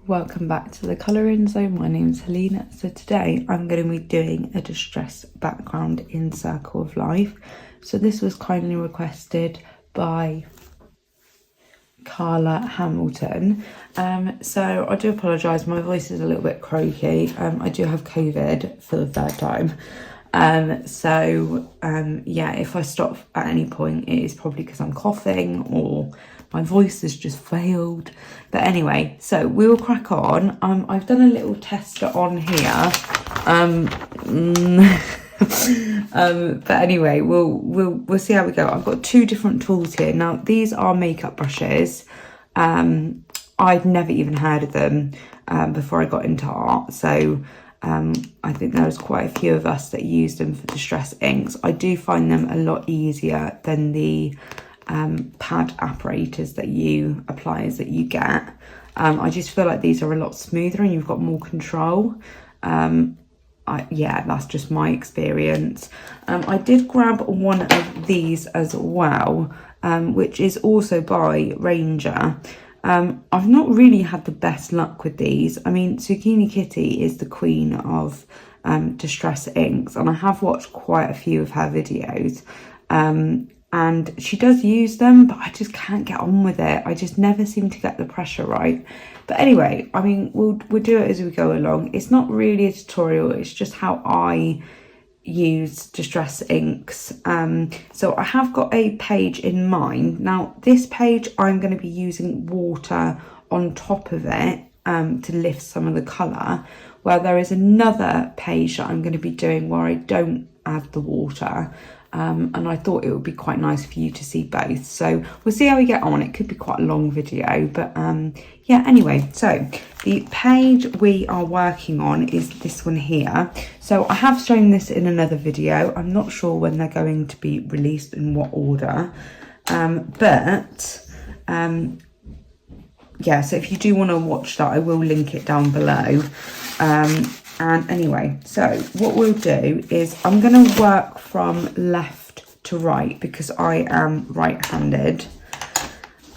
Welcome back to the Colouring Zone. My name's Helena. So today I'm going to be doing a distress background in Circle of Life. So this was kindly requested by Carla Hamilton. So I do apologise, my voice is a little bit croaky. I do have COVID for the third time. Yeah, if I stop at any point, it is probably because I'm coughing or my voice has just failed. But anyway, so we will crack on. I've done a little tester on here. But anyway, we'll see how we go. I've got two different tools here. Now, these are makeup brushes. I'd never even heard of them before I got into art. So I think there was quite a few of us that used them for distress inks. I do find them a lot easier than the pad apparators that appliers that you get. I just feel like these are a lot smoother and you've got more control. Yeah, that's just my experience. I did grab one of these as well, which is also by Ranger. I've not really had the best luck with these. I mean, Zucchini Kitty is the queen of distress inks, and I have watched quite a few of her videos. And she does use them, but I just can't get on with it. I just never seem to get the pressure right. But anyway, I mean, we'll do it as we go along. It's not really a tutorial, it's just how I use distress inks. So I have got a page in mind. Now, this page, I'm going to be using water on top of it to lift some of the colour, where there is another page that I'm going to be doing where I don't add the water. And I thought it would be quite nice for you to see both. So we'll see how we get on. It could be quite a long video, but yeah, anyway, so the page we are working on is this one here. So I have shown this in another video. I'm not sure when they're going to be released, in what order, yeah, so if you do want to watch that, I will link it down below. And anyway, so what we'll do is I'm going to work from left to right because I am right-handed.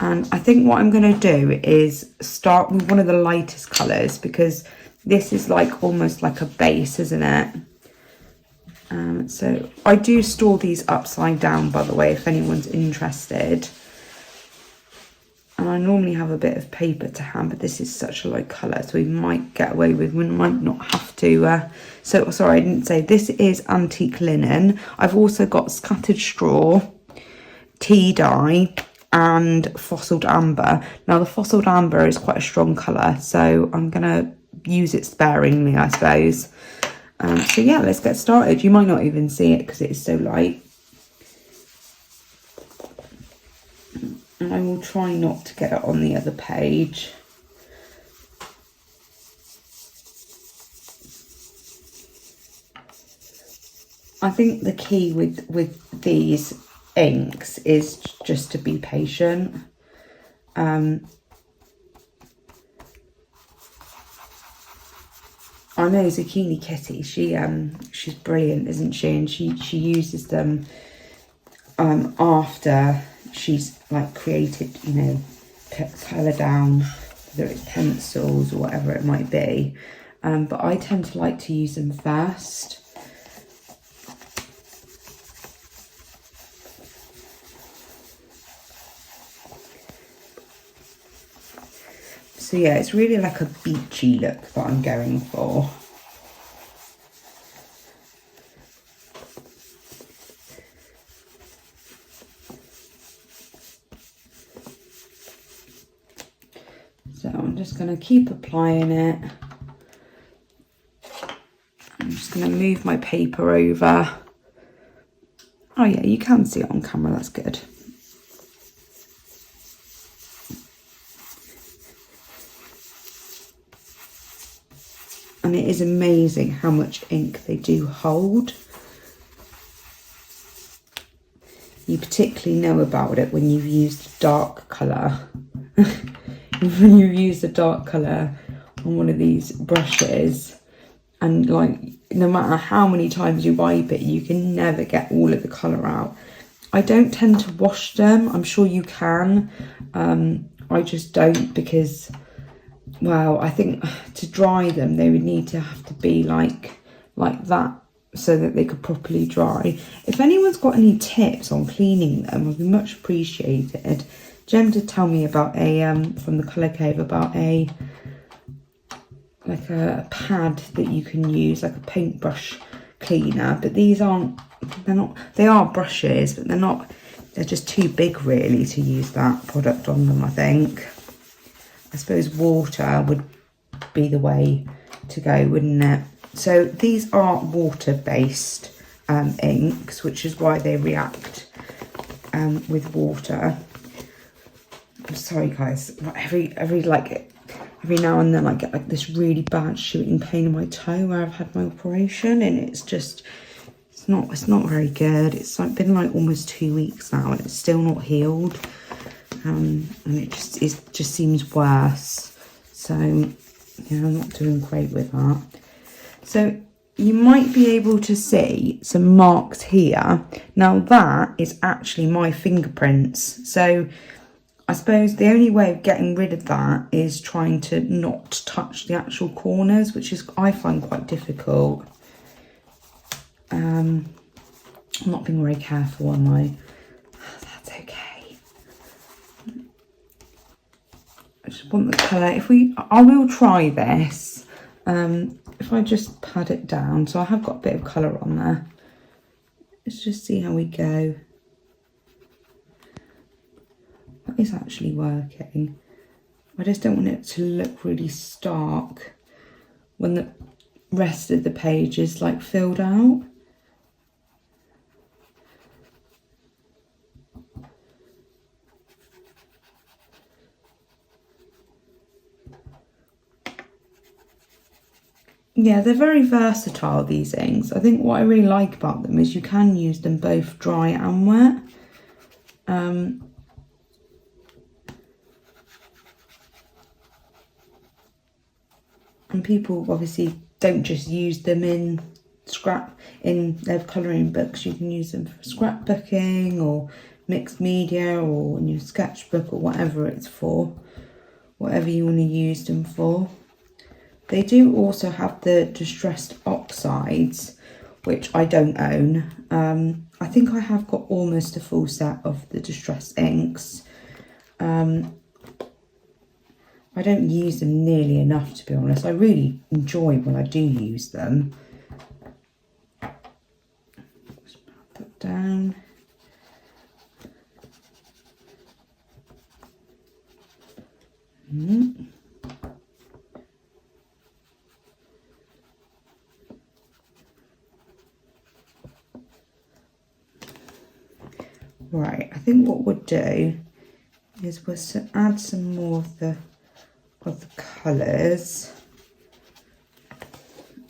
And I think what I'm going to do is start with one of the lightest colours, because this is like almost like a base, isn't it? So I do store these upside down, by the way, if anyone's interested. And I normally have a bit of paper to hand, but this is such a light colour, so we might get away with, we might not have to. So, sorry, I didn't say, this is antique linen. I've also got scattered straw, tea dye, and fossiled amber. Now, the fossiled amber is quite a strong colour, so I'm going to use it sparingly, I suppose. So, yeah, let's get started. You might not even see it because it is so light. And I will try not to get it on the other page. I think the key with these inks is just to be patient. I know Zucchini Kitty, she's brilliant, isn't she? And she uses them after she's like created, you know, colour down, whether it's pencils or whatever it might be. But I tend to like to use them first. So yeah, it's really like a beachy look that I'm going for. So I'm just going to keep applying it. I'm just going to move my paper over. Oh yeah, you can see it on camera, that's good. And it is amazing how much ink they do hold. You particularly know about it when you've used dark colour. When you use a dark colour on one of these brushes, and like no matter how many times you wipe it, you can never get all of the colour out. I don't tend to wash them. I'm sure you can. I just don't, because well, I think to dry them they would need to have to be like that, so that they could properly dry. If anyone's got any tips on cleaning them, would be much appreciated. Jem did tell me about a from the Colour Cave about a pad that you can use, like a paintbrush cleaner, but these aren't, they are brushes, but they're just too big really to use that product on them. I think, I suppose water would be the way to go, wouldn't it? So these are water-based inks, which is why they react with water. I'm sorry guys, every now and then I get like this really bad shooting pain in my toe where I've had my operation, and it's not very good. It's like been like almost 2 weeks now and it's still not healed, and it just seems worse. So yeah, I'm not doing great with that. So you might be able to see some marks here. Now that is actually my fingerprints. So I suppose the only way of getting rid of that is trying to not touch the actual corners, which is, I find, quite difficult. I'm not being very careful, am I? That's okay. I just want the colour. I will try this. If I just pad it down, so I have got a bit of colour on there. Let's just see how we go. That is actually working. I just don't want it to look really stark when the rest of the page is like filled out. Yeah, they're very versatile, these inks. I think what I really like about them is you can use them both dry and wet. And people obviously don't just use them in their colouring books. You can use them for scrapbooking or mixed media or in your sketchbook or whatever it's for, whatever you want to use them for. They do also have the distressed oxides, which I don't own. I think I have got almost a full set of the distressed inks. I don't use them nearly enough, to be honest. I really enjoy when I do use them. Let's put that down. Right, I think what we'll do is we'll add some more of the colours,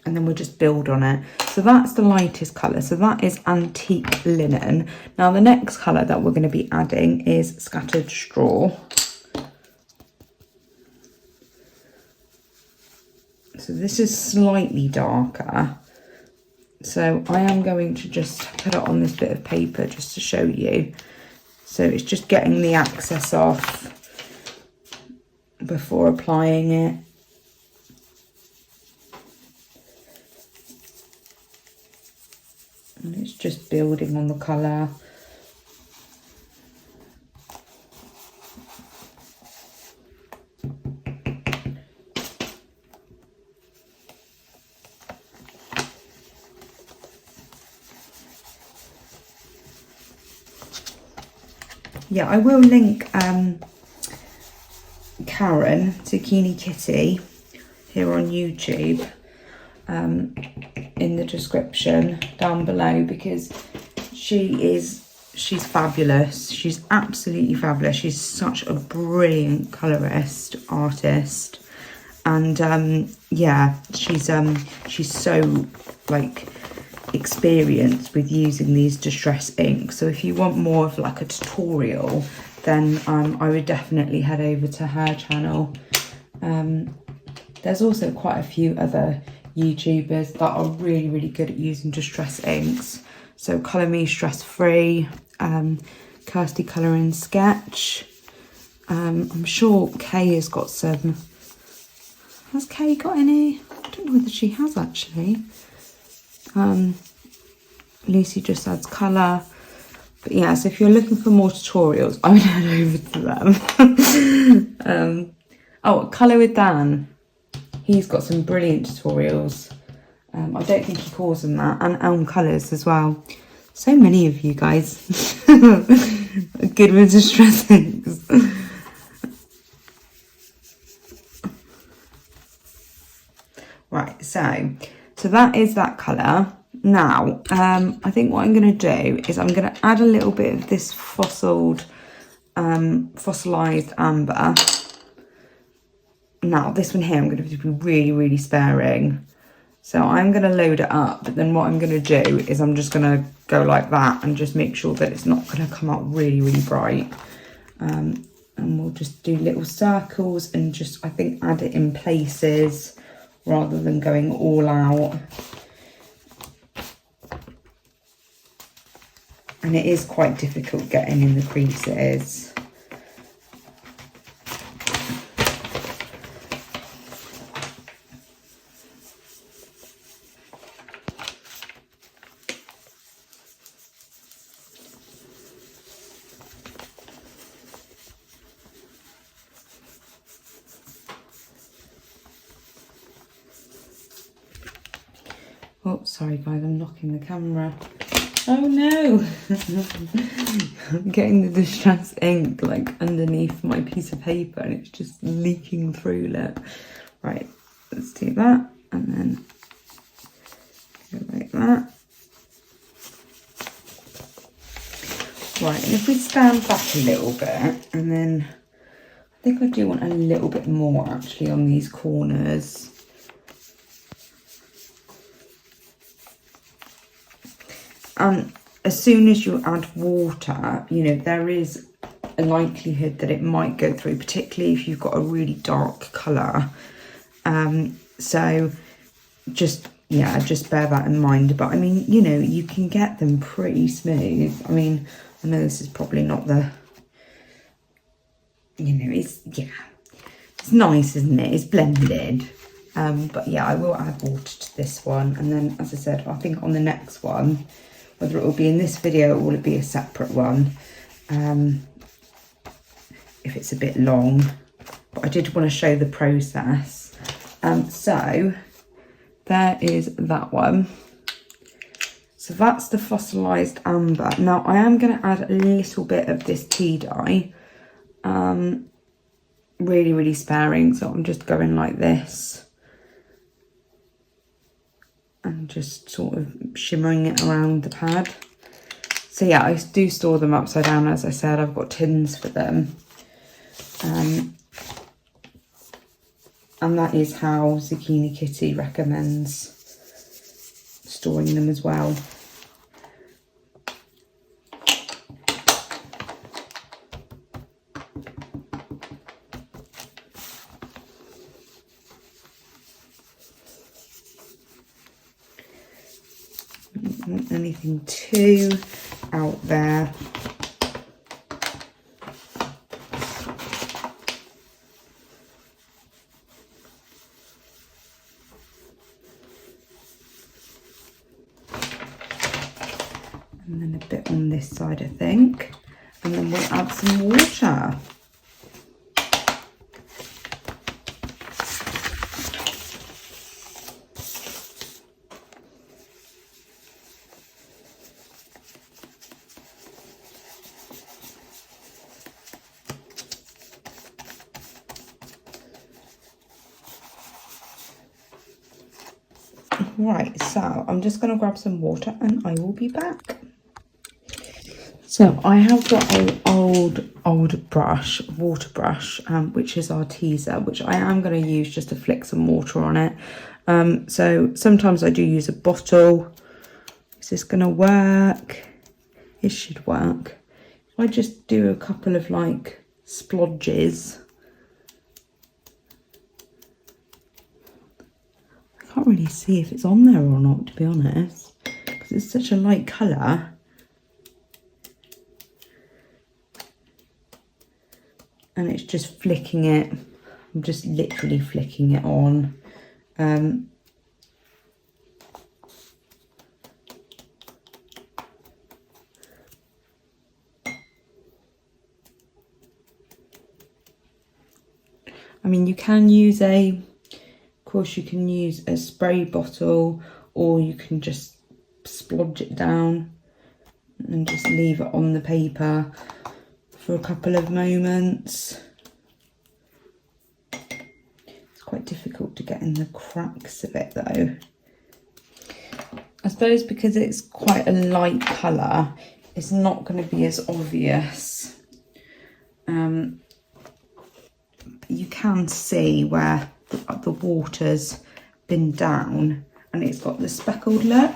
and then we'll just build on it. So that's the lightest colour, so that is Antique Linen. Now the next colour that we're going to be adding is Scattered Straw. So this is slightly darker. So I am going to just put it on this bit of paper just to show you. So it's just getting the excess off before applying it. And it's just building on the colour. Yeah, I will link Karen Zucchini Kitty here on YouTube in the description down below, because she's fabulous. She's absolutely fabulous. She's such a brilliant colorist, artist, and yeah, she's so like experienced with using these distress inks. So if you want more of like a tutorial, then I would definitely head over to her channel. There's also quite a few other YouTubers that are really good at using distress inks. So Colour Me Stress Free, Kirsty Colour and Sketch. I'm sure Kay has got some Has Kay got any? I don't know whether she has actually. Lucy just adds colour. But yeah, so if you're looking for more tutorials, I would head over to them. Oh, Colour with Dan. He's got some brilliant tutorials. I don't think he calls them that. And Elm Colours as well. So many of you guys. Good with distressings. Right, so that is that colour. Now, I think what I'm going to do is I'm going to add a little bit of this fossilized amber. Now, this one here, I'm going to be really, really sparing. So I'm going to load it up, but then what I'm going to do is I'm just going to go like that and just make sure that it's not going to come out really, really bright. And we'll just do little circles and just, I think, add it in places rather than going all out. And it is quite difficult getting in the creases. Oh, sorry guys, I'm knocking the camera. Oh no! I'm getting the Distress ink like underneath my piece of paper and it's just leaking through, look. Right, let's do that and then go like that. Right, and if we stand back a little bit and then I think I do want a little bit more actually on these corners. And as soon as you add water, you know, there is a likelihood that it might go through, particularly if you've got a really dark colour. So just bear that in mind. But I mean, you know, you can get them pretty smooth. I mean, I know this is probably not the, you know, it's nice, isn't it? It's blended. But yeah, I will add water to this one. And then, as I said, I think on the next one, whether it will be in this video or will it be a separate one, if it's a bit long. But I did want to show the process. So there is that one. So that's the fossilized amber. Now I am going to add a little bit of this tea dye. Really, really sparing. So I'm just going like this. And just sort of shimmering it around the pad. So yeah, I do store them upside down, as I said. I've got tins for them. And that is how Zucchini Kitty recommends storing them as well. Don't want anything too out there. And then a bit on this side, I think. And then we'll add some water. Right, so I'm just going to grab some water and I will be back. So I have got an old brush, water brush, which is Arteza, which I am going to use just to flick some water on it. So sometimes I do use a bottle. Is this going to work? It should work. I just do a couple of like splodges. I can't really see if it's on there or not, to be honest, because it's such a light colour. And it's just flicking it I'm just literally flicking it on. I mean, you can use of course you can use a spray bottle, or you can just splodge it down and just leave it on the paper for a couple of moments. It's quite difficult to get in the cracks of it though. I suppose because it's quite a light colour, it's not going to be as obvious. You can see where the water's been down and it's got the speckled look.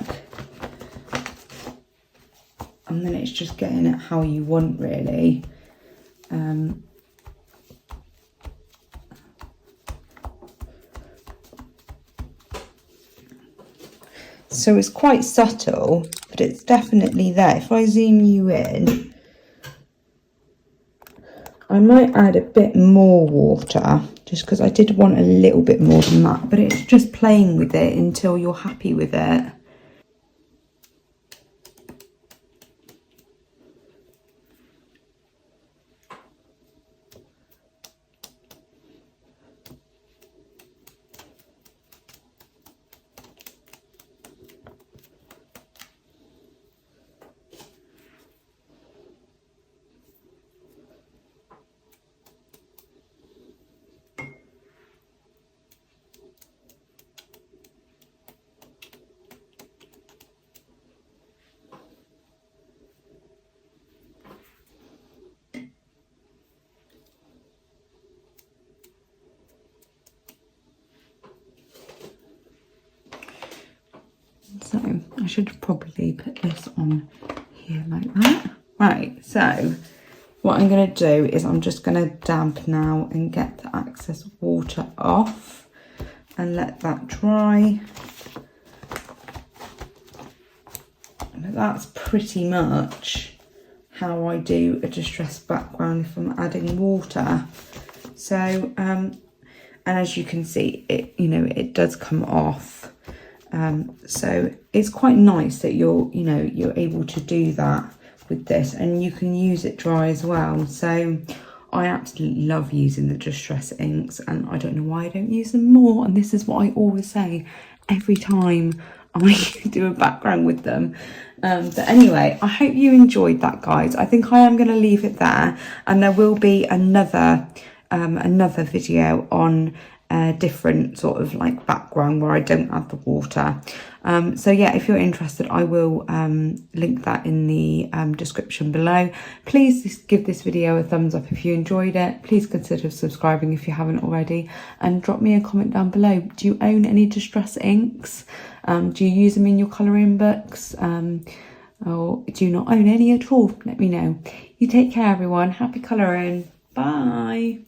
And then it's just getting it how you want, really. So it's quite subtle, but it's definitely there. If I zoom you in, I might add a bit more water, just because I did want a little bit more than that, but it's just playing with it until you're happy with it. So I should probably put this on here like that. Right, so what I'm going to do is I'm just going to damp now and get the excess water off and let that dry. But that's pretty much how I do a distressed background if I'm adding water. So, and as you can see, it, you know, it does come off. So it's quite nice that you're able to do that with this, and you can use it dry as well. So I absolutely love using the Distress inks, and I don't know why I don't use them more. And this is what I always say every time I do a background with them. But anyway, I hope you enjoyed that, guys. I think I am going to leave it there, and there will be another video on a different sort of like background where I don't add the water. So yeah, if you're interested, I will link that in the description below. Please give this video a thumbs up if you enjoyed it. Please consider subscribing if you haven't already, and drop me a comment down below. Do you own any Distress inks? Do you use them in your colouring books? Or do you not own any at all? Let me know. You take care, everyone. Happy colouring. Bye.